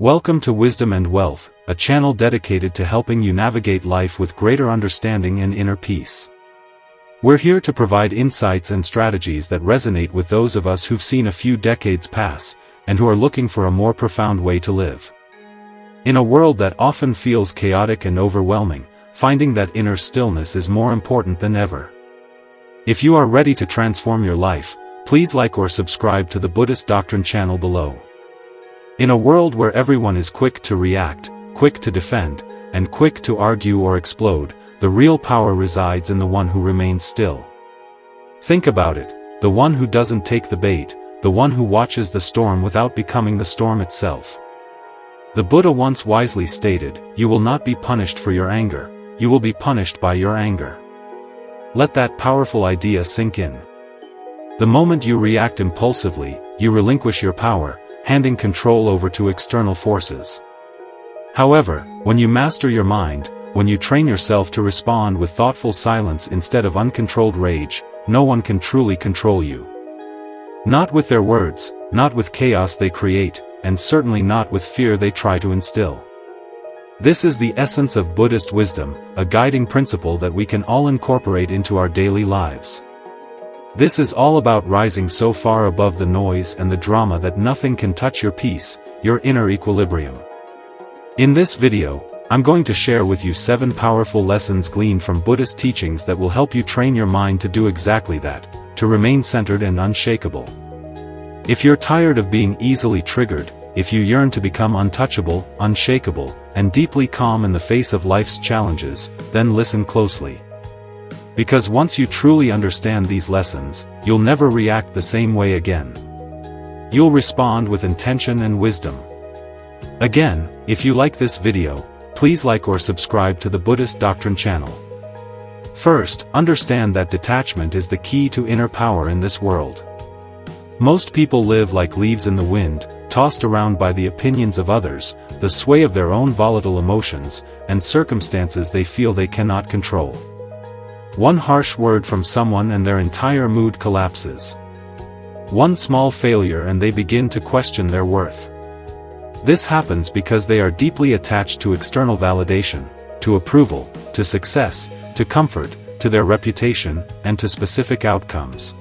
Welcome to Wisdom and Wealth, a channel dedicated to helping you navigate life with greater understanding and inner peace. We're here to provide insights and strategies that resonate with those of us who've seen a few decades pass, and who are looking for a more profound way to live. In a world that often feels chaotic and overwhelming, finding that inner stillness is more important than ever. If you are ready to transform your life, please like or subscribe to the Buddhist Doctrine channel below. In a world where everyone is quick to react, quick to defend, and quick to argue or explode, the real power resides in the one who remains still. Think about it, the one who doesn't take the bait, the one who watches the storm without becoming the storm itself. The Buddha once wisely stated, "You will not be punished for your anger, you will be punished by your anger." Let that powerful idea sink in. The moment you react impulsively, you relinquish your power, handing control over to external forces. However, when you master your mind, when you train yourself to respond with thoughtful silence instead of uncontrolled rage, no one can truly control you. Not with their words, not with chaos they create, and certainly not with fear they try to instill. This is the essence of Buddhist wisdom, a guiding principle that we can all incorporate into our daily lives. This is all about rising so far above the noise and the drama that nothing can touch your peace, your inner equilibrium. In this video, I'm going to share with you 7 powerful lessons gleaned from Buddhist teachings that will help you train your mind to do exactly that, to remain centered and unshakable. If you're tired of being easily triggered, if you yearn to become untouchable, unshakable, and deeply calm in the face of life's challenges, then listen closely. Because once you truly understand these lessons, you'll never react the same way again. You'll respond with intention and wisdom. Again, if you like this video, please like or subscribe to the Buddhist Doctrine channel. First, understand that detachment is the key to inner power in this world. Most people live like leaves in the wind, tossed around by the opinions of others, the sway of their own volatile emotions, and circumstances they feel they cannot control. One harsh word from someone and their entire mood collapses. One small failure and they begin to question their worth. This happens because they are deeply attached to external validation, to approval, to success, to comfort, to their reputation, and to specific outcomes.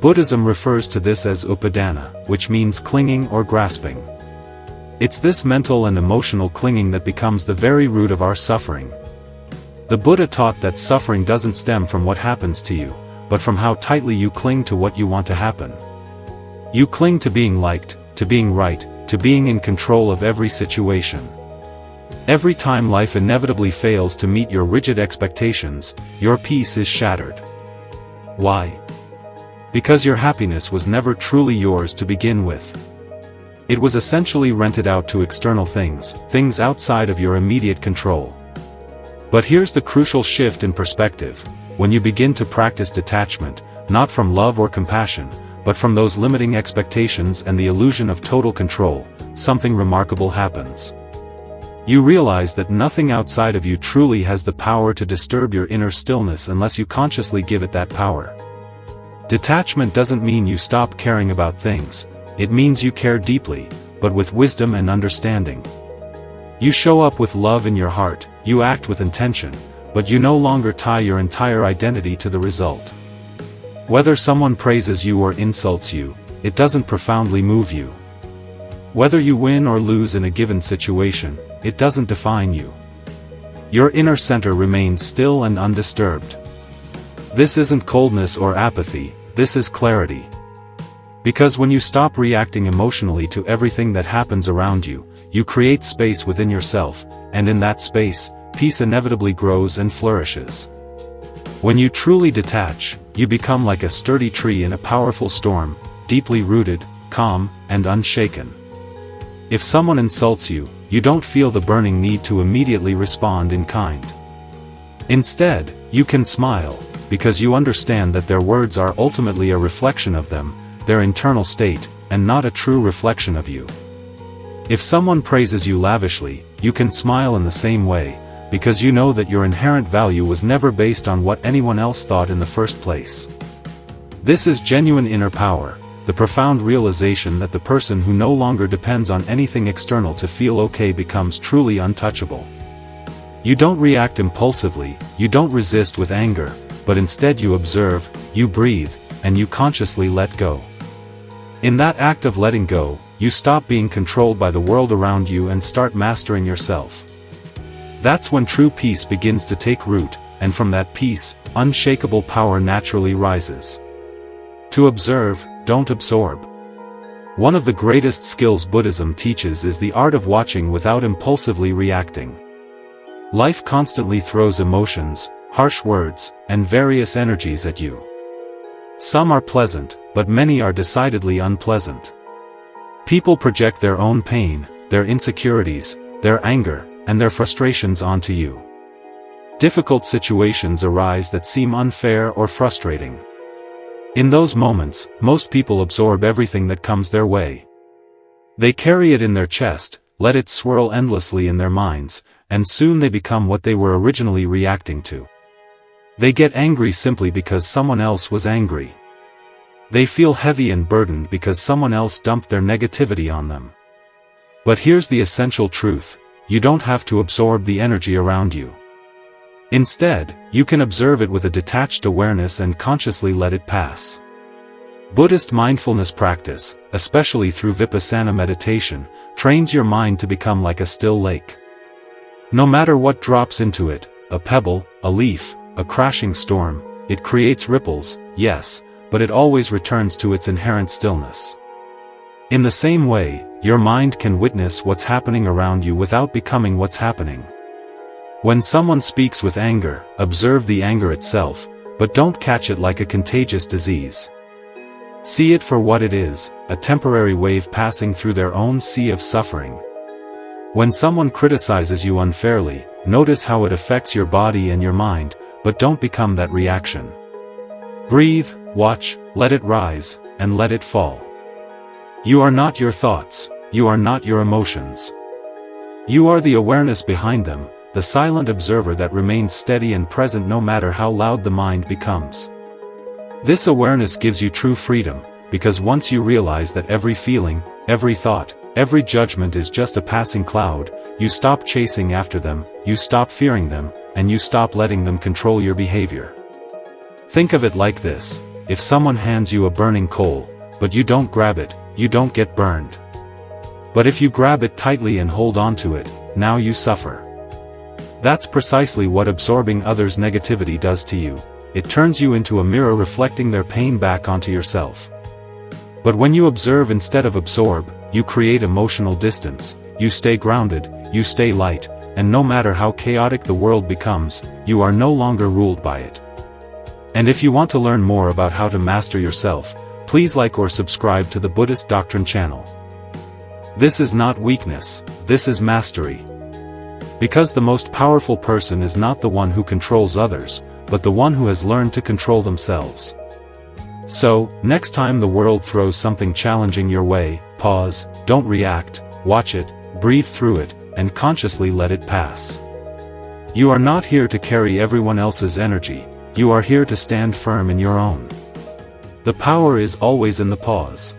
Buddhism refers to this as upadana, which means clinging or grasping. It's this mental and emotional clinging that becomes the very root of our suffering. The Buddha taught that suffering doesn't stem from what happens to you, but from how tightly you cling to what you want to happen. You cling to being liked, to being right, to being in control of every situation. Every time life inevitably fails to meet your rigid expectations, your peace is shattered. Why? Because your happiness was never truly yours to begin with. It was essentially rented out to external things, things outside of your immediate control. But here's the crucial shift in perspective: when you begin to practice detachment, not from love or compassion, but from those limiting expectations and the illusion of total control, something remarkable happens. You realize that nothing outside of you truly has the power to disturb your inner stillness unless you consciously give it that power. Detachment doesn't mean you stop caring about things, it means you care deeply, but with wisdom and understanding. You show up with love in your heart, you act with intention, but you no longer tie your entire identity to the result. Whether someone praises you or insults you, it doesn't profoundly move you. Whether you win or lose in a given situation, it doesn't define you. Your inner center remains still and undisturbed. This isn't coldness or apathy, this is clarity. Because when you stop reacting emotionally to everything that happens around you, you create space within yourself, and in that space, peace inevitably grows and flourishes. When you truly detach, you become like a sturdy tree in a powerful storm, deeply rooted, calm, and unshaken. If someone insults you, you don't feel the burning need to immediately respond in kind. Instead, you can smile, because you understand that their words are ultimately a reflection of them, their internal state, and not a true reflection of you. If someone praises you lavishly, you can smile in the same way, because you know that your inherent value was never based on what anyone else thought in the first place. This is genuine inner power, the profound realization that the person who no longer depends on anything external to feel okay becomes truly untouchable. You don't react impulsively, you don't resist with anger, but instead you observe, you breathe, and you consciously let go. In that act of letting go, you stop being controlled by the world around you and start mastering yourself. That's when true peace begins to take root, and from that peace, unshakable power naturally rises. To observe, don't absorb. One of the greatest skills Buddhism teaches is the art of watching without impulsively reacting. Life constantly throws emotions, harsh words, and various energies at you. Some are pleasant, but many are decidedly unpleasant. People project their own pain, their insecurities, their anger, and their frustrations onto you. Difficult situations arise that seem unfair or frustrating. In those moments, most people absorb everything that comes their way. They carry it in their chest, let it swirl endlessly in their minds, and soon they become what they were originally reacting to. They get angry simply because someone else was angry. They feel heavy and burdened because someone else dumped their negativity on them. But here's the essential truth: you don't have to absorb the energy around you. Instead, you can observe it with a detached awareness and consciously let it pass. Buddhist mindfulness practice, especially through vipassana meditation, trains your mind to become like a still lake. No matter what drops into it, a pebble, a leaf, a crashing storm, it creates ripples, yes, but it always returns to its inherent stillness. In the same way, your mind can witness what's happening around you without becoming what's happening. When someone speaks with anger, observe the anger itself, but don't catch it like a contagious disease. See it for what it is, a temporary wave passing through their own sea of suffering. When someone criticizes you unfairly, notice how it affects your body and your mind, but don't become that reaction. Breathe, watch, let it rise, and let it fall. You are not your thoughts, you are not your emotions. You are the awareness behind them, the silent observer that remains steady and present no matter how loud the mind becomes. This awareness gives you true freedom, because once you realize that every feeling, every thought, every judgment is just a passing cloud, you stop chasing after them, you stop fearing them, and you stop letting them control your behavior. Think of it like this: if someone hands you a burning coal, but you don't grab it, you don't get burned. But if you grab it tightly and hold on to it, now you suffer. That's precisely what absorbing others' negativity does to you. It turns you into a mirror reflecting their pain back onto yourself. But when you observe instead of absorb, you create emotional distance, you stay grounded, you stay light, and no matter how chaotic the world becomes, you are no longer ruled by it. And if you want to learn more about how to master yourself, please like or subscribe to the Buddhist Doctrine channel. This is not weakness, this is mastery. Because the most powerful person is not the one who controls others, but the one who has learned to control themselves. So, next time the world throws something challenging your way, pause, don't react, watch it, breathe through it, and consciously let it pass. You are not here to carry everyone else's energy, you are here to stand firm in your own. The power is always in the pause.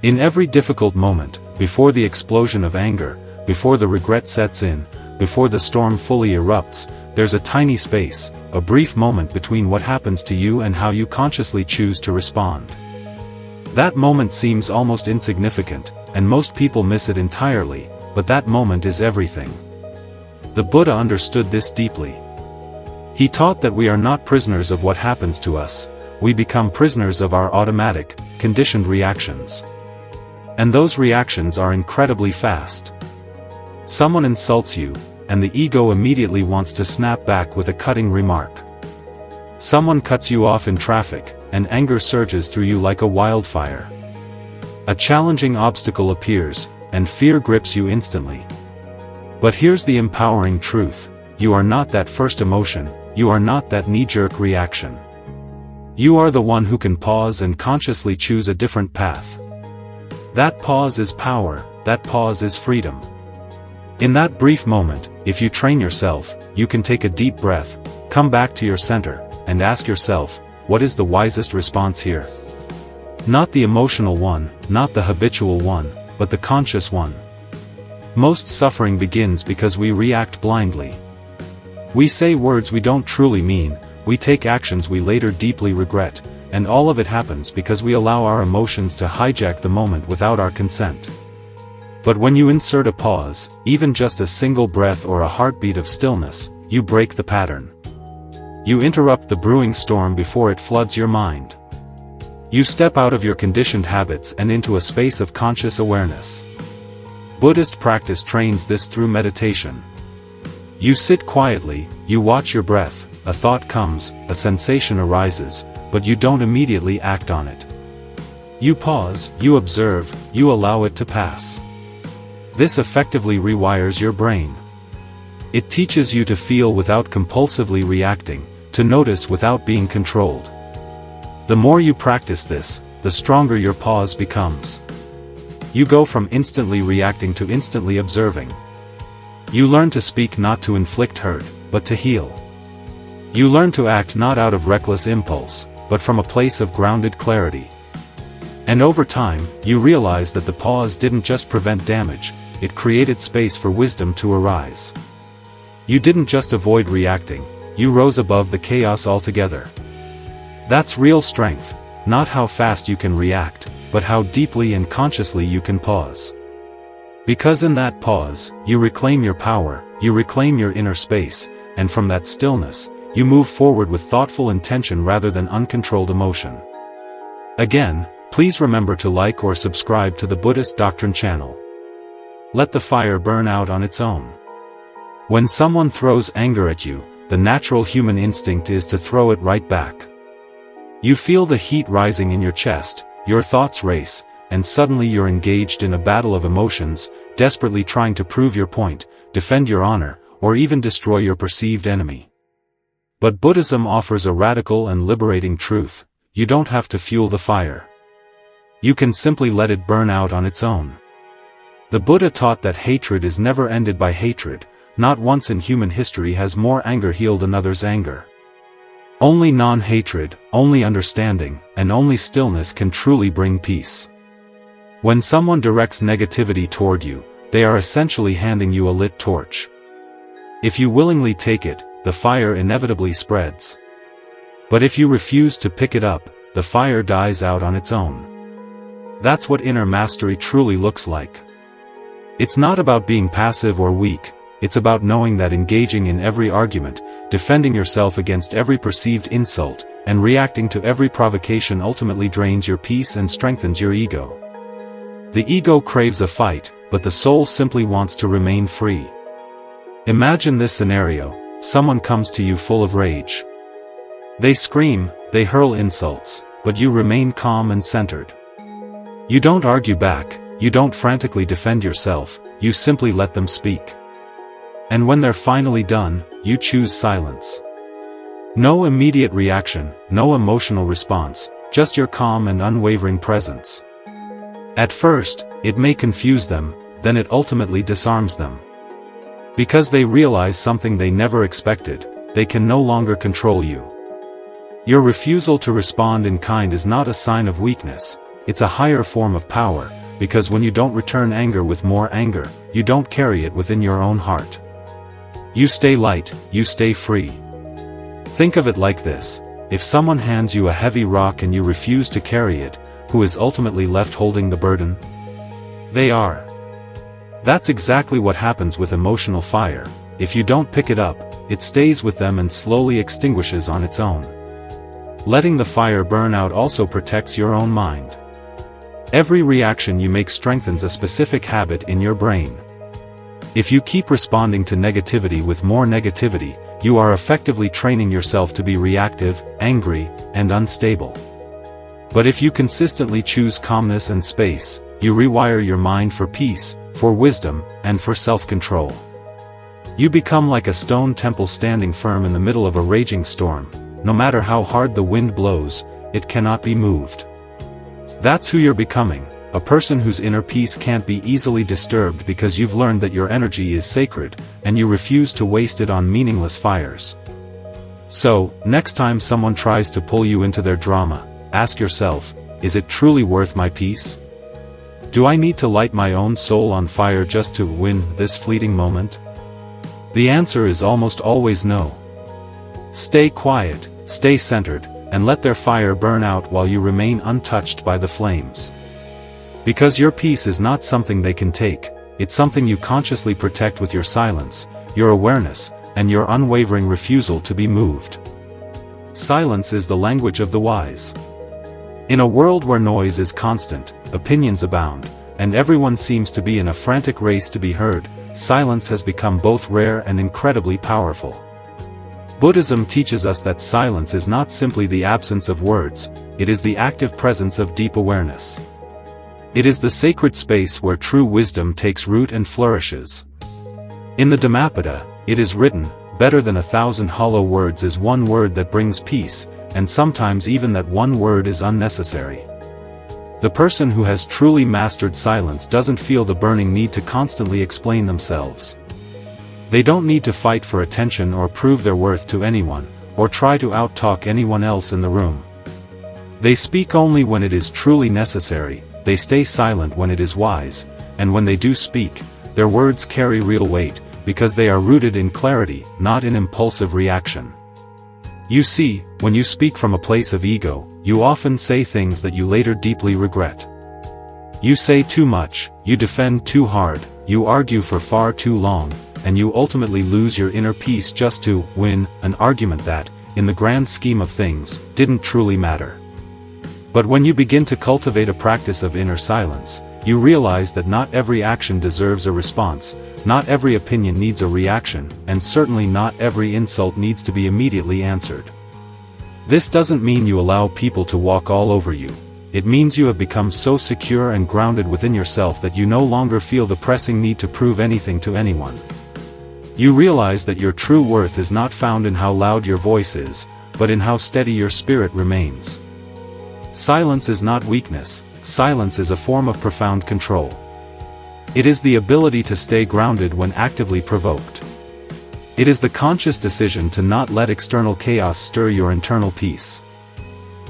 In every difficult moment, before the explosion of anger, before the regret sets in, before the storm fully erupts, there's a tiny space, a brief moment between what happens to you and how you consciously choose to respond. That moment seems almost insignificant, and most people miss it entirely, but that moment is everything. The Buddha understood this deeply. He taught that we are not prisoners of what happens to us, we become prisoners of our automatic, conditioned reactions. And those reactions are incredibly fast. Someone insults you, and the ego immediately wants to snap back with a cutting remark. Someone cuts you off in traffic, and anger surges through you like a wildfire. A challenging obstacle appears, and fear grips you instantly. But here's the empowering truth: you are not that first emotion, you are not that knee-jerk reaction. You are the one who can pause and consciously choose a different path. That pause is power, that pause is freedom. In that brief moment, if you train yourself, you can take a deep breath, come back to your center, and ask yourself, what is the wisest response here? Not the emotional one, not the habitual one, but the conscious one. Most suffering begins because we react blindly. We say words we don't truly mean, we take actions we later deeply regret, and all of it happens because we allow our emotions to hijack the moment without our consent. But when you insert a pause, even just a single breath or a heartbeat of stillness, you break the pattern. You interrupt the brewing storm before it floods your mind. You step out of your conditioned habits and into a space of conscious awareness. Buddhist practice trains this through meditation. You sit quietly, you watch your breath, a thought comes, a sensation arises, but you don't immediately act on it. You pause, you observe, you allow it to pass. This effectively rewires your brain. It teaches you to feel without compulsively reacting, to notice without being controlled. The more you practice this, the stronger your pause becomes. You go from instantly reacting to instantly observing. You learn to speak not to inflict hurt, but to heal. You learn to act not out of reckless impulse, but from a place of grounded clarity. And over time, you realize that the pause didn't just prevent damage, it created space for wisdom to arise. You didn't just avoid reacting, you rose above the chaos altogether. That's real strength, not how fast you can react, but how deeply and consciously you can pause. Because in that pause, you reclaim your power, you reclaim your inner space, and from that stillness, you move forward with thoughtful intention rather than uncontrolled emotion. Again, please remember to like or subscribe to the Buddhist Doctrine channel. Let the fire burn out on its own. When someone throws anger at you, the natural human instinct is to throw it right back. You feel the heat rising in your chest, your thoughts race, and suddenly you're engaged in a battle of emotions, desperately trying to prove your point, defend your honor, or even destroy your perceived enemy. But Buddhism offers a radical and liberating truth: you don't have to fuel the fire. You can simply let it burn out on its own. The Buddha taught that hatred is never ended by hatred. Not once in human history has more anger healed another's anger. Only non-hatred, only understanding, and only stillness can truly bring peace. When someone directs negativity toward you, they are essentially handing you a lit torch. If you willingly take it, the fire inevitably spreads. But if you refuse to pick it up, the fire dies out on its own. That's what inner mastery truly looks like. It's not about being passive or weak. It's about knowing that engaging in every argument, defending yourself against every perceived insult, and reacting to every provocation ultimately drains your peace and strengthens your ego. The ego craves a fight, but the soul simply wants to remain free. Imagine this scenario: someone comes to you full of rage. They scream, they hurl insults, but you remain calm and centered. You don't argue back, you don't frantically defend yourself, you simply let them speak. And when they're finally done, you choose silence. No immediate reaction, no emotional response, just your calm and unwavering presence. At first, it may confuse them, then it ultimately disarms them. Because they realize something they never expected: they can no longer control you. Your refusal to respond in kind is not a sign of weakness, it's a higher form of power, because when you don't return anger with more anger, you don't carry it within your own heart. You stay light, you stay free. Think of it like this: if someone hands you a heavy rock and you refuse to carry it, who is ultimately left holding the burden? They are. That's exactly what happens with emotional fire. If you don't pick it up, it stays with them and slowly extinguishes on its own. Letting the fire burn out also protects your own mind. Every reaction you make strengthens a specific habit in your brain. If you keep responding to negativity with more negativity, you are effectively training yourself to be reactive, angry, and unstable. But if you consistently choose calmness and space, you rewire your mind for peace, for wisdom, and for self-control. You become like a stone temple standing firm in the middle of a raging storm. No matter how hard the wind blows, it cannot be moved. That's who you're becoming, a person whose inner peace can't be easily disturbed because you've learned that your energy is sacred, and you refuse to waste it on meaningless fires. So, next time someone tries to pull you into their drama, ask yourself, is it truly worth my peace? Do I need to light my own soul on fire just to win this fleeting moment? The answer is almost always no. Stay quiet, stay centered, and let their fire burn out while you remain untouched by the flames. Because your peace is not something they can take, it's something you consciously protect with your silence, your awareness, and your unwavering refusal to be moved. Silence is the language of the wise. In a world where noise is constant, opinions abound, and everyone seems to be in a frantic race to be heard, silence has become both rare and incredibly powerful. Buddhism teaches us that silence is not simply the absence of words, it is the active presence of deep awareness. It is the sacred space where true wisdom takes root and flourishes. In the Dhammapada, it is written, "Better than 1,000 hollow words is one word that brings peace, and sometimes even that one word is unnecessary." The person who has truly mastered silence doesn't feel the burning need to constantly explain themselves. They don't need to fight for attention or prove their worth to anyone, or try to out-talk anyone else in the room. They speak only when it is truly necessary, they stay silent when it is wise, and when they do speak, their words carry real weight, because they are rooted in clarity, not in impulsive reaction. You see, when you speak from a place of ego, you often say things that you later deeply regret. You say too much, you defend too hard, you argue for far too long, and you ultimately lose your inner peace just to win an argument that, in the grand scheme of things, didn't truly matter. But when you begin to cultivate a practice of inner silence, you realize that not every action deserves a response, not every opinion needs a reaction, and certainly not every insult needs to be immediately answered. This doesn't mean you allow people to walk all over you. It means you have become so secure and grounded within yourself that you no longer feel the pressing need to prove anything to anyone. You realize that your true worth is not found in how loud your voice is, but in how steady your spirit remains. Silence is not weakness, silence is a form of profound control. It is the ability to stay grounded when actively provoked. It is the conscious decision to not let external chaos stir your internal peace.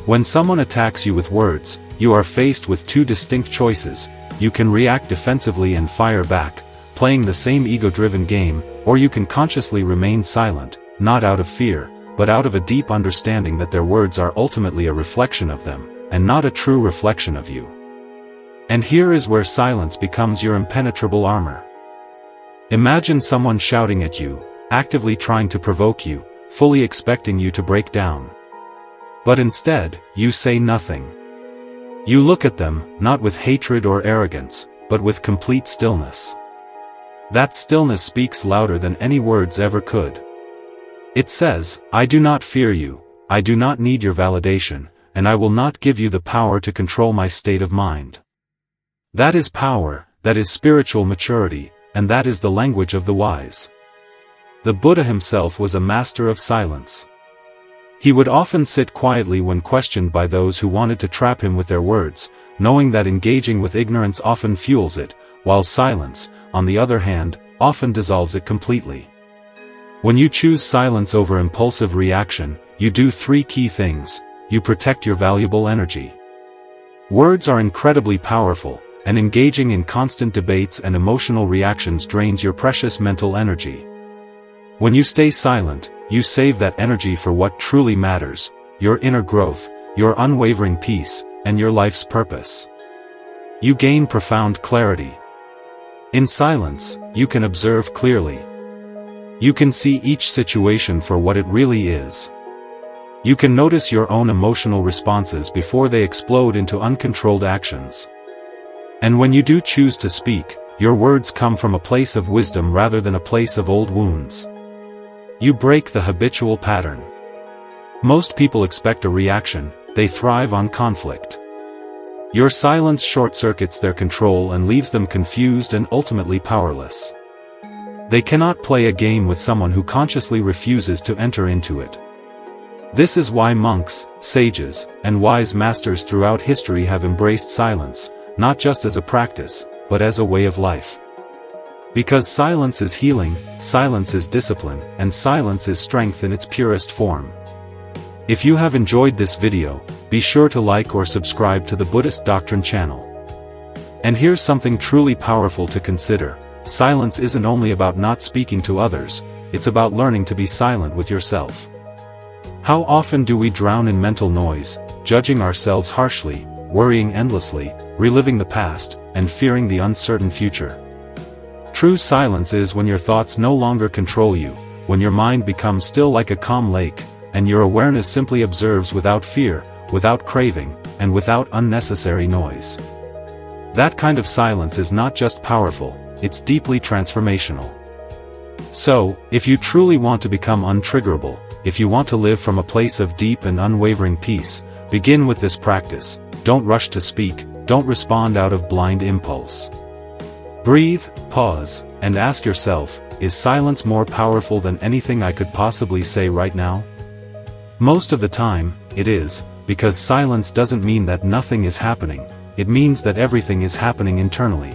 When someone attacks you with words, you are faced with two distinct choices. You can react defensively and fire back, playing the same ego-driven game, or you can consciously remain silent, not out of fear, but out of a deep understanding that their words are ultimately a reflection of them, and not a true reflection of you. And here is where silence becomes your impenetrable armor. Imagine someone shouting at you, actively trying to provoke you, fully expecting you to break down. But instead, you say nothing. You look at them, not with hatred or arrogance, but with complete stillness. That stillness speaks louder than any words ever could. It says, "I do not fear you, I do not need your validation, and I will not give you the power to control my state of mind." That is power, that is spiritual maturity, and that is the language of the wise. The Buddha himself was a master of silence. He would often sit quietly when questioned by those who wanted to trap him with their words, knowing that engaging with ignorance often fuels it, while silence, on the other hand, often dissolves it completely. When you choose silence over impulsive reaction, you do three key things. You protect your valuable energy. Words are incredibly powerful, and engaging in constant debates and emotional reactions drains your precious mental energy. When you stay silent, you save that energy for what truly matters, your inner growth, your unwavering peace, and your life's purpose. You gain profound clarity. In silence, you can observe clearly. You can see each situation for what it really is. You can notice your own emotional responses before they explode into uncontrolled actions. And when you do choose to speak, your words come from a place of wisdom rather than a place of old wounds. You break the habitual pattern. Most people expect a reaction, they thrive on conflict. Your silence short-circuits their control and leaves them confused and ultimately powerless. They cannot play a game with someone who consciously refuses to enter into it. This is why monks, sages, and wise masters throughout history have embraced silence, not just as a practice, but as a way of life. Because silence is healing, silence is discipline, and silence is strength in its purest form. If you have enjoyed this video, be sure to like or subscribe to the Buddhist Doctrine channel. And here's something truly powerful to consider: silence isn't only about not speaking to others, it's about learning to be silent with yourself. How often do we drown in mental noise, judging ourselves harshly, worrying endlessly, reliving the past, and fearing the uncertain future? True silence is when your thoughts no longer control you, when your mind becomes still like a calm lake, and your awareness simply observes without fear, without craving, and without unnecessary noise. That kind of silence is not just powerful, it's deeply transformational. So, if you truly want to become untriggerable, if you want to live from a place of deep and unwavering peace, begin with this practice. Don't rush to speak, don't respond out of blind impulse. Breathe, pause, and ask yourself, is silence more powerful than anything I could possibly say right now? Most of the time, it is, because silence doesn't mean that nothing is happening, it means that everything is happening internally.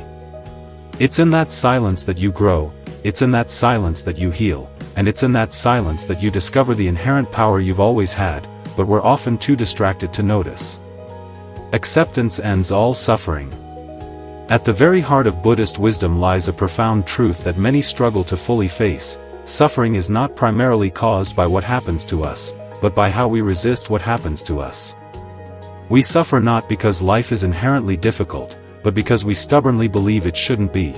It's in that silence that you grow, it's in that silence that you heal, and it's in that silence that you discover the inherent power you've always had, but we're often too distracted to notice. Acceptance ends all suffering. At the very heart of Buddhist wisdom lies a profound truth that many struggle to fully face: suffering is not primarily caused by what happens to us, but by how we resist what happens to us. We suffer not because life is inherently difficult, but because we stubbornly believe it shouldn't be.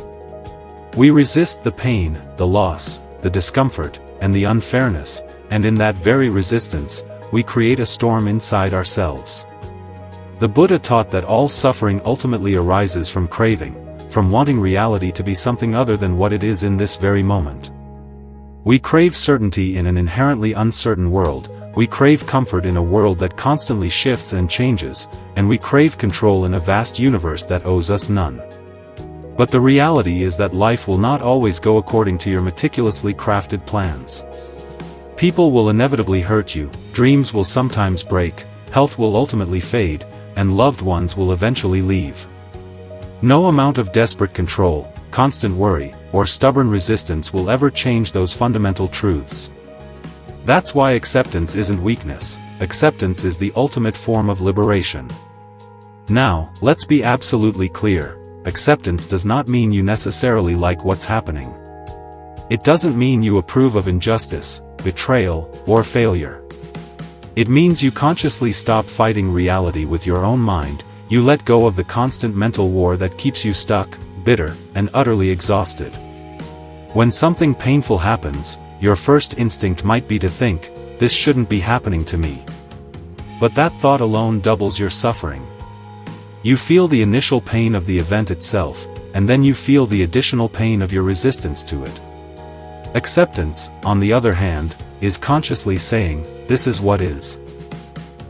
We resist the pain, the loss, the discomfort, and the unfairness, and in that very resistance, we create a storm inside ourselves. The Buddha taught that all suffering ultimately arises from craving, from wanting reality to be something other than what it is in this very moment. We crave certainty in an inherently uncertain world, we crave comfort in a world that constantly shifts and changes, and we crave control in a vast universe that owes us none. But the reality is that life will not always go according to your meticulously crafted plans. People will inevitably hurt you, dreams will sometimes break, health will ultimately fade, and loved ones will eventually leave. No amount of desperate control, constant worry, or stubborn resistance will ever change those fundamental truths. That's why acceptance isn't weakness, acceptance is the ultimate form of liberation. Now, let's be absolutely clear: acceptance does not mean you necessarily like what's happening. It doesn't mean you approve of injustice, betrayal, or failure. It means you consciously stop fighting reality with your own mind, you let go of the constant mental war that keeps you stuck, bitter, and utterly exhausted. When something painful happens, your first instinct might be to think, "This shouldn't be happening to me." But that thought alone doubles your suffering. You feel the initial pain of the event itself, and then you feel the additional pain of your resistance to it. Acceptance, on the other hand, is consciously saying, "This is what is.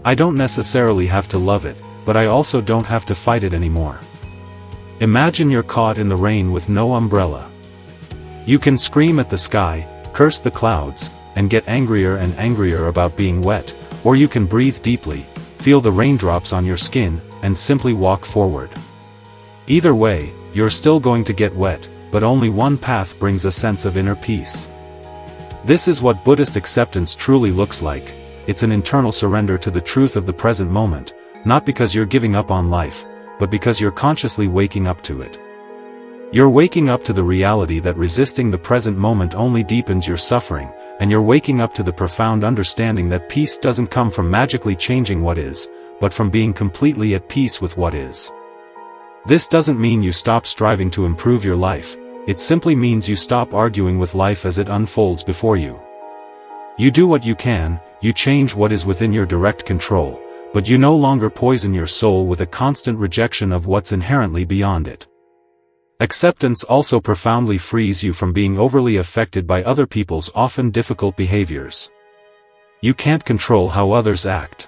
I don't necessarily have to love it, but I also don't have to fight it anymore." Imagine you're caught in the rain with no umbrella. You can scream at the sky, curse the clouds, and get angrier and angrier about being wet, or you can breathe deeply, feel the raindrops on your skin, and simply walk forward. Either way, you're still going to get wet, but only one path brings a sense of inner peace. This is what Buddhist acceptance truly looks like. It's an internal surrender to the truth of the present moment, not because you're giving up on life, but because you're consciously waking up to it. You're waking up to the reality that resisting the present moment only deepens your suffering, and you're waking up to the profound understanding that peace doesn't come from magically changing what is, but from being completely at peace with what is. This doesn't mean you stop striving to improve your life, it simply means you stop arguing with life as it unfolds before you. You do what you can, you change what is within your direct control, but you no longer poison your soul with a constant rejection of what's inherently beyond it. Acceptance also profoundly frees you from being overly affected by other people's often difficult behaviors. You can't control how others act.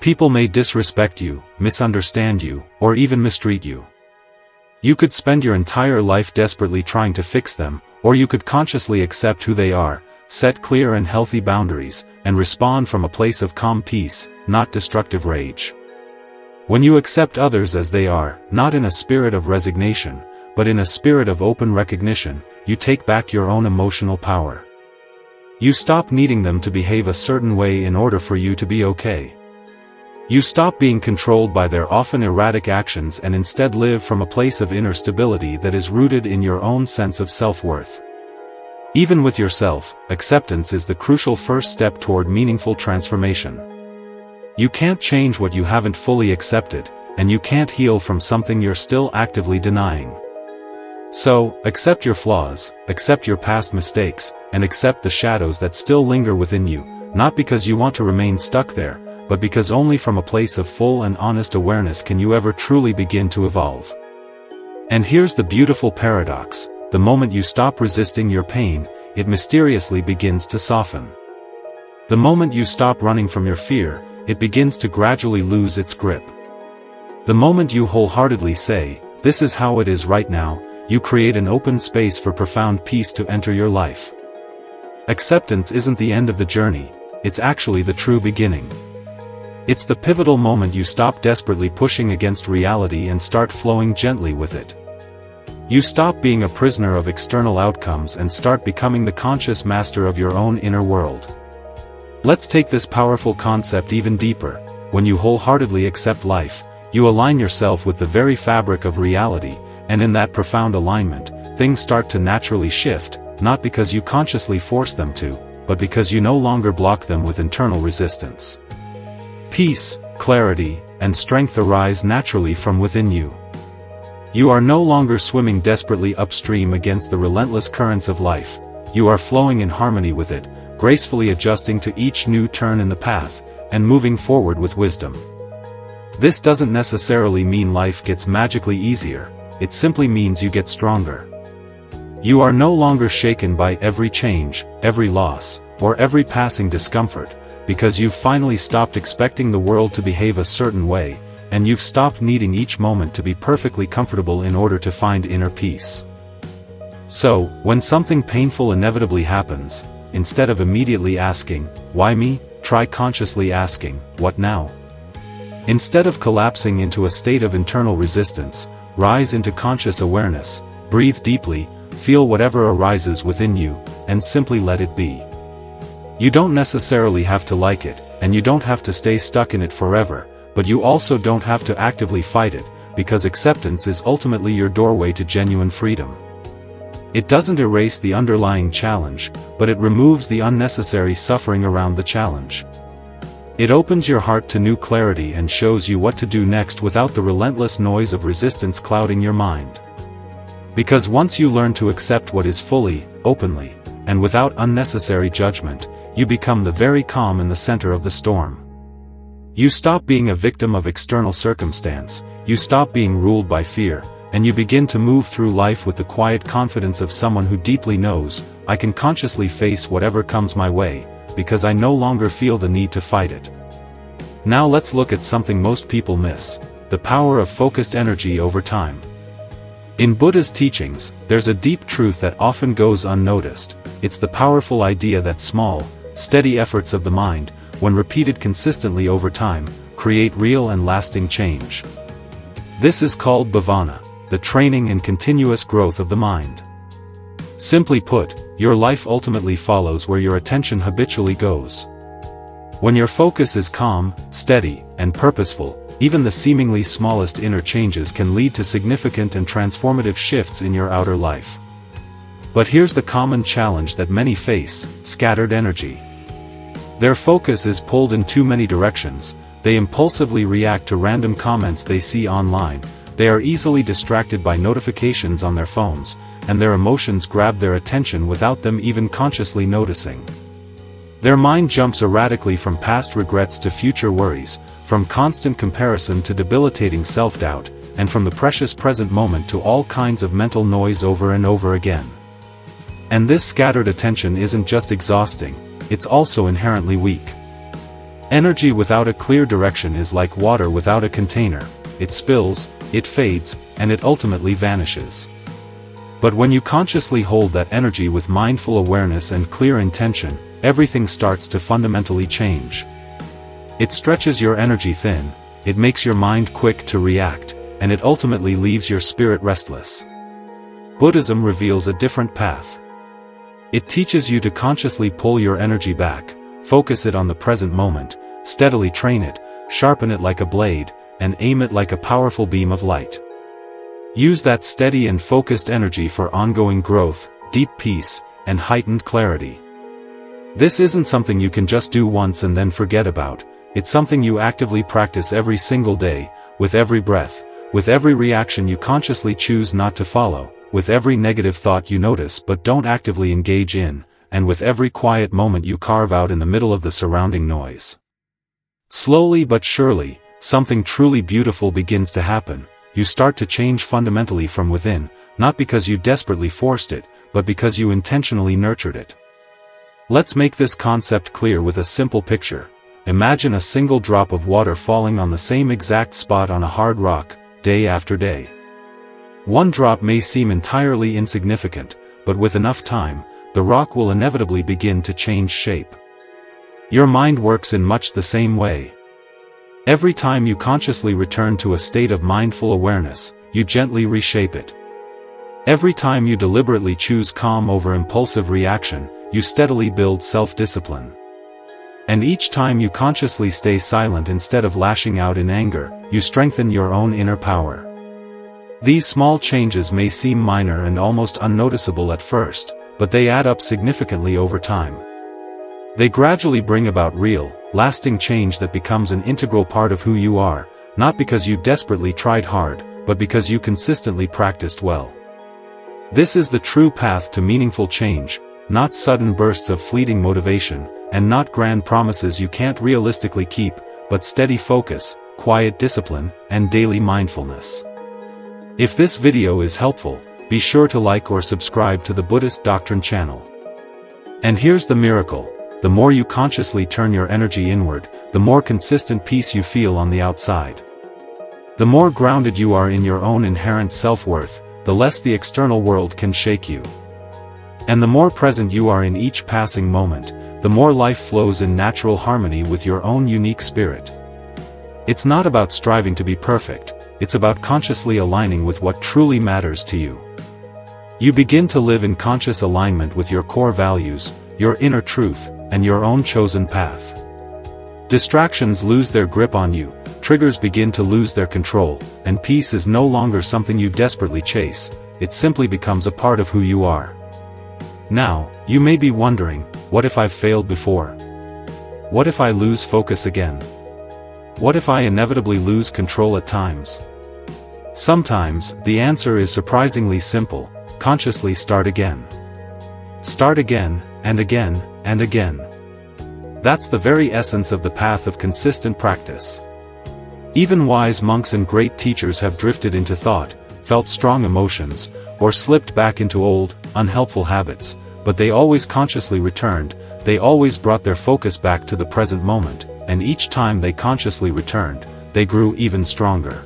People may disrespect you, misunderstand you, or even mistreat you. You could spend your entire life desperately trying to fix them, or you could consciously accept who they are, set clear and healthy boundaries, and respond from a place of calm peace, not destructive rage. When you accept others as they are, not in a spirit of resignation, but in a spirit of open recognition, you take back your own emotional power. You stop needing them to behave a certain way in order for you to be okay. You stop being controlled by their often erratic actions and instead live from a place of inner stability that is rooted in your own sense of self-worth. Even with yourself, acceptance is the crucial first step toward meaningful transformation. You can't change what you haven't fully accepted, and you can't heal from something you're still actively denying. So, accept your flaws, accept your past mistakes, and accept the shadows that still linger within you, not because you want to remain stuck there, but because only from a place of full and honest awareness can you ever truly begin to evolve. And here's the beautiful paradox: the moment you stop resisting your pain, it mysteriously begins to soften. The moment you stop running from your fear, it begins to gradually lose its grip. The moment you wholeheartedly say, "This is how it is right now," you create an open space for profound peace to enter your life. Acceptance isn't the end of the journey, it's actually the true beginning. It's the pivotal moment you stop desperately pushing against reality and start flowing gently with it. You stop being a prisoner of external outcomes and start becoming the conscious master of your own inner world. Let's take this powerful concept even deeper. When you wholeheartedly accept life, you align yourself with the very fabric of reality, and in that profound alignment, things start to naturally shift, not because you consciously force them to, but because you no longer block them with internal resistance. Peace, clarity, and strength arise naturally from within you. You are no longer swimming desperately upstream against the relentless currents of life, you are flowing in harmony with it, gracefully adjusting to each new turn in the path, and moving forward with wisdom. This doesn't necessarily mean life gets magically easier, it simply means you get stronger. You are no longer shaken by every change, every loss, or every passing discomfort, because you've finally stopped expecting the world to behave a certain way, and you've stopped needing each moment to be perfectly comfortable in order to find inner peace. So, when something painful inevitably happens, instead of immediately asking, "Why me?" try consciously asking, "What now?" Instead of collapsing into a state of internal resistance, rise into conscious awareness, breathe deeply, feel whatever arises within you, and simply let it be. You don't necessarily have to like it, and you don't have to stay stuck in it forever, but you also don't have to actively fight it, because acceptance is ultimately your doorway to genuine freedom. It doesn't erase the underlying challenge, but it removes the unnecessary suffering around the challenge. It opens your heart to new clarity and shows you what to do next without the relentless noise of resistance clouding your mind. Because once you learn to accept what is fully, openly, and without unnecessary judgment, you become the very calm in the center of the storm. You stop being a victim of external circumstance, you stop being ruled by fear, and you begin to move through life with the quiet confidence of someone who deeply knows, "I can consciously face whatever comes my way, because I no longer feel the need to fight it." Now let's look at something most people miss: the power of focused energy over time. In Buddha's teachings, there's a deep truth that often goes unnoticed. It's the powerful idea that small, steady efforts of the mind, when repeated consistently over time, create real and lasting change. This is called bhavana, the training and continuous growth of the mind. Simply put, your life ultimately follows where your attention habitually goes. When your focus is calm, steady, and purposeful, even the seemingly smallest inner changes can lead to significant and transformative shifts in your outer life. But here's the common challenge that many face: scattered energy. Their focus is pulled in too many directions, they impulsively react to random comments they see online, they are easily distracted by notifications on their phones, and their emotions grab their attention without them even consciously noticing. Their mind jumps erratically from past regrets to future worries, from constant comparison to debilitating self-doubt, and from the precious present moment to all kinds of mental noise over and over again. And this scattered attention isn't just exhausting, it's also inherently weak. Energy without a clear direction is like water without a container: it spills, it fades, and it ultimately vanishes. But when you consciously hold that energy with mindful awareness and clear intention, everything starts to fundamentally change. It stretches your energy thin, it makes your mind quick to react, and it ultimately leaves your spirit restless. Buddhism reveals a different path. It teaches you to consciously pull your energy back, focus it on the present moment, steadily train it, sharpen it like a blade, and aim it like a powerful beam of light. Use that steady and focused energy for ongoing growth, deep peace, and heightened clarity. This isn't something you can just do once and then forget about. It's something you actively practice every single day, with every breath, with every reaction you consciously choose not to follow, with every negative thought you notice but don't actively engage in, and with every quiet moment you carve out in the middle of the surrounding noise. Slowly but surely, something truly beautiful begins to happen. You start to change fundamentally from within, not because you desperately forced it, but because you intentionally nurtured it. Let's make this concept clear with a simple picture. Imagine a single drop of water falling on the same exact spot on a hard rock, day after day. One drop may seem entirely insignificant, but with enough time, the rock will inevitably begin to change shape. Your mind works in much the same way. Every time you consciously return to a state of mindful awareness, you gently reshape it. Every time you deliberately choose calm over impulsive reaction, you steadily build self-discipline. And each time you consciously stay silent instead of lashing out in anger, you strengthen your own inner power. These small changes may seem minor and almost unnoticeable at first, but they add up significantly over time. They gradually bring about real, lasting change that becomes an integral part of who you are, not because you desperately tried hard, but because you consistently practiced well. This is the true path to meaningful change, not sudden bursts of fleeting motivation, and not grand promises you can't realistically keep, but steady focus, quiet discipline, and daily mindfulness. If this video is helpful, be sure to like or subscribe to the Buddhist Doctrine channel. And here's the miracle: the more you consciously turn your energy inward, the more consistent peace you feel on the outside. The more grounded you are in your own inherent self-worth, the less the external world can shake you. And the more present you are in each passing moment, the more life flows in natural harmony with your own unique spirit. It's not about striving to be perfect, it's about consciously aligning with what truly matters to you. You begin to live in conscious alignment with your core values, your inner truth, and your own chosen path. Distractions lose their grip on you, triggers begin to lose their control, and peace is no longer something you desperately chase, it simply becomes a part of who you are. Now, you may be wondering, what if I've failed before? What if I lose focus again? What if I inevitably lose control at times? Sometimes, the answer is surprisingly simple: consciously start again. Start again, and again, and again. That's the very essence of the path of consistent practice. Even wise monks and great teachers have drifted into thought, felt strong emotions, or slipped back into old, unhelpful habits, but they always consciously returned, they always brought their focus back to the present moment, and each time they consciously returned, they grew even stronger.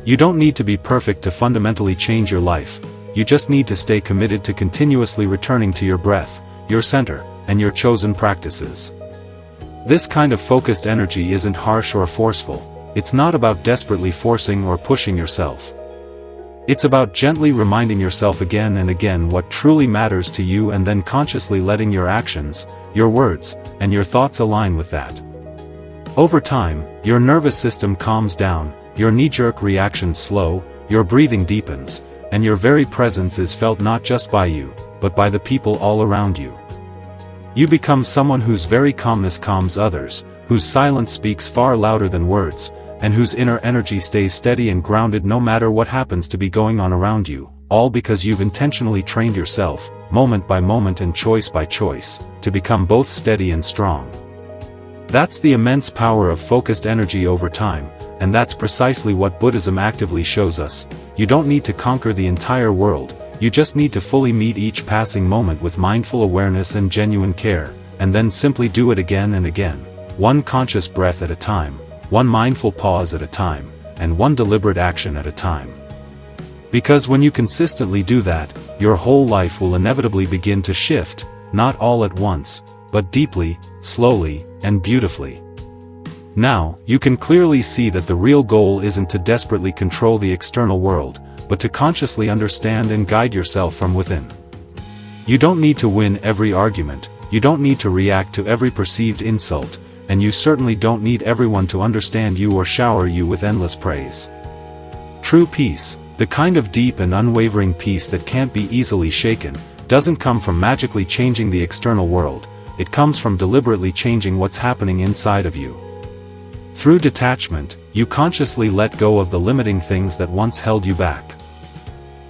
You don't need to be perfect to fundamentally change your life, you just need to stay committed to continuously returning to your breath, your center, and your chosen practices. This kind of focused energy isn't harsh or forceful, it's not about desperately forcing or pushing yourself. It's about gently reminding yourself again and again what truly matters to you and then consciously letting your actions, your words, and your thoughts align with that. Over time, your nervous system calms down, your knee-jerk reactions slow, your breathing deepens, and your very presence is felt not just by you, but by the people all around you. You become someone whose very calmness calms others, whose silence speaks far louder than words, and whose inner energy stays steady and grounded no matter what happens to be going on around you, all because you've intentionally trained yourself, moment by moment and choice by choice, to become both steady and strong. That's the immense power of focused energy over time, and that's precisely what Buddhism actively shows us. You don't need to conquer the entire world, you just need to fully meet each passing moment with mindful awareness and genuine care, and then simply do it again and again, one conscious breath at a time, one mindful pause at a time, and one deliberate action at a time. Because when you consistently do that, your whole life will inevitably begin to shift, not all at once, but deeply, slowly, and beautifully. Now, you can clearly see that the real goal isn't to desperately control the external world, but to consciously understand and guide yourself from within. You don't need to win every argument, you don't need to react to every perceived insult, and you certainly don't need everyone to understand you or shower you with endless praise. True peace, the kind of deep and unwavering peace that can't be easily shaken, doesn't come from magically changing the external world, it comes from deliberately changing what's happening inside of you. Through detachment, you consciously let go of the limiting things that once held you back.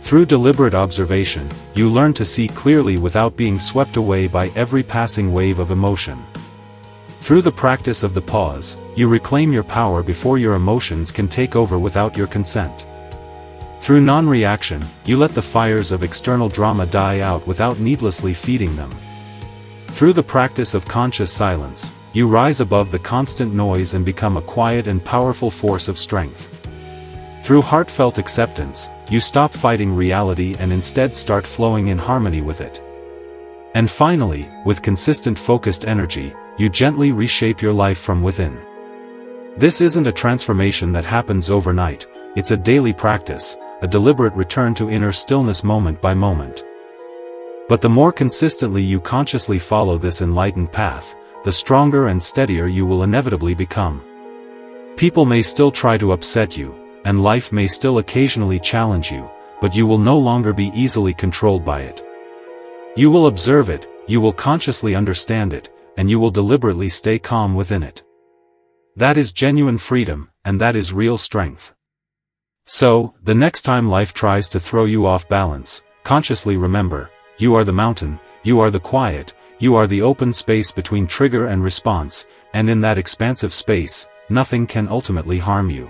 Through deliberate observation, you learn to see clearly without being swept away by every passing wave of emotion. Through the practice of the pause, you reclaim your power before your emotions can take over without your consent. Through non-reaction, you let the fires of external drama die out without needlessly feeding them. Through the practice of conscious silence, you rise above the constant noise and become a quiet and powerful force of strength. Through heartfelt acceptance, you stop fighting reality and instead start flowing in harmony with it. And finally, with consistent focused energy, you gently reshape your life from within. This isn't a transformation that happens overnight, it's a daily practice, a deliberate return to inner stillness moment by moment. But the more consistently you consciously follow this enlightened path, the stronger and steadier you will inevitably become. People may still try to upset you, and life may still occasionally challenge you, but you will no longer be easily controlled by it. You will observe it, you will consciously understand it, and you will deliberately stay calm within it. That is genuine freedom, and that is real strength. So, the next time life tries to throw you off balance, consciously remember, you are the mountain, you are the quiet, you are the open space between trigger and response, and in that expansive space, nothing can ultimately harm you.